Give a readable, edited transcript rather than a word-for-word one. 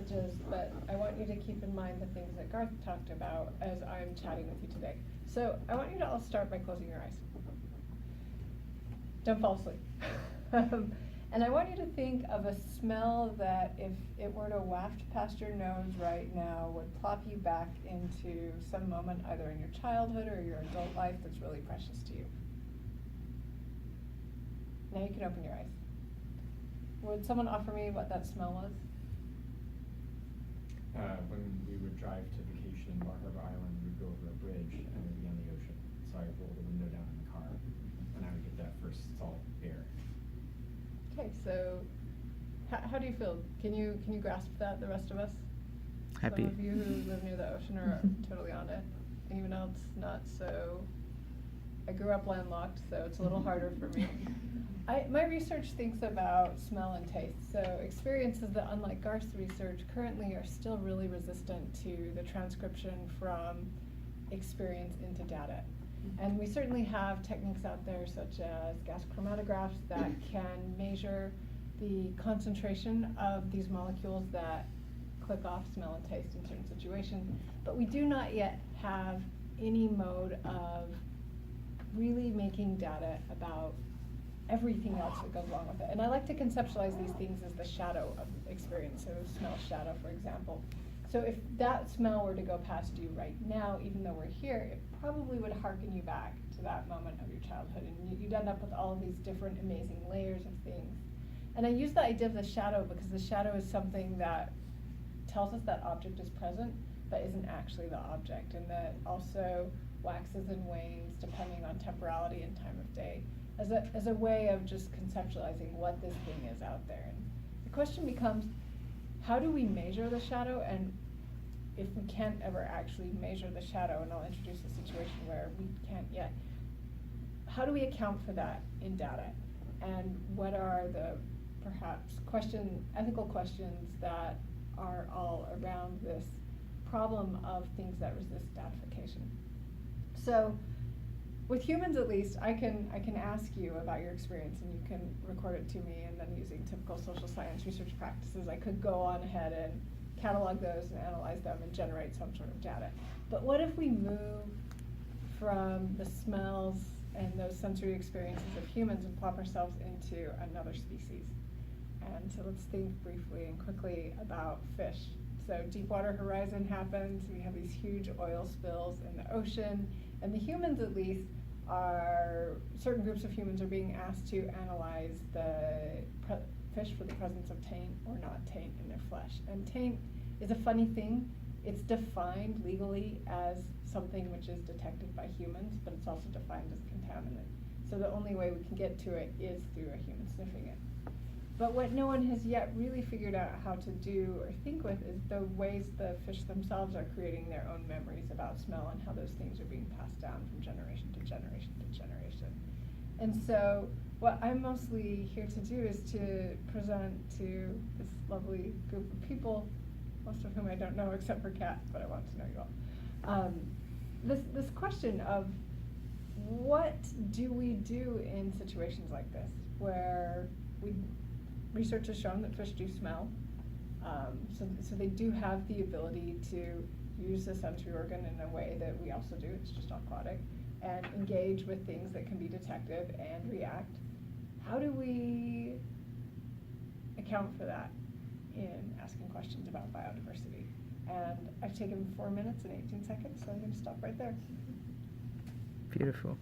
images, but I want you to keep in mind the things that Garth talked about as I'm chatting with you today. So I want you to all start by closing your eyes. Don't fall asleep. And I want you to think of a smell that, if it were to waft past your nose right now, would plop you back into some moment either in your childhood or your adult life that's really precious to you. Now you can open your eyes. Would someone offer me what that smell was? When we would drive to vacation in Bar Harbor Island, we'd go over a bridge and we'd be on the ocean. So I would roll the window down in the car and I would get that first salt air. Okay, so how do you feel? Can you grasp that, the rest of us? Happy. Some of you who live near the ocean are totally on it. Anyone else not so? I grew up landlocked, so it's a little harder for me. My research thinks about smell and taste. So experiences that, unlike Garth's research, currently are still really resistant to the transcription from experience into data. And we certainly have techniques out there such as gas chromatographs that can measure the concentration of these molecules that click off smell and taste in certain situations. But we do not yet have any mode of really making data about everything else that goes along with it. And I like to conceptualize these things as the shadow of experience, so smell shadow, for example. So if that smell were to go past you right now, even though we're here, it probably would harken you back to that moment of your childhood, and you'd end up with all of these different amazing layers of things. And I use the idea of the shadow because the shadow is something that tells us that object is present, but isn't actually the object, and that also waxes and wanes depending on temporality and time of day, as a way of just conceptualizing what this thing is out there. And the question becomes, how do we measure the shadow? And if we can't ever actually measure the shadow, and I'll introduce a situation where we can't yet, how do we account for that in data? And what are the perhaps ethical questions that are all around this problem of things that resist datification? So with humans, at least, I can ask you about your experience and you can record it to me, and then using typical social science research practices, I could go on ahead and catalog those and analyze them and generate some sort of data. But what if we move from the smells and those sensory experiences of humans and plop ourselves into another species? And so let's think briefly and quickly about fish. So Deepwater Horizon happens, we have these huge oil spills in the ocean, and the humans, at least, certain groups of humans are being asked to analyze the fish for the presence of taint or not taint in their flesh. And taint is a funny thing. It's defined legally as something which is detected by humans, but it's also defined as contaminant. So the only way we can get to it is through a human sniffing it. But what no one has yet really figured out how to do or think with is the ways the fish themselves are creating their own memories about smell and how those things are being passed down from generation to generation to generation. And so what I'm mostly here to do is to present to this lovely group of people, most of whom I don't know except for Kat, but I want to know you all. This question of what do we do in situations like this, where research has shown that fish do smell, so they do have the ability to use the sensory organ in a way that we also do, it's just aquatic, and engage with things that can be detective and react. How do we account for that in asking questions about biodiversity? And I've taken 4 minutes and 18 seconds, so I'm going to stop right there. Beautiful.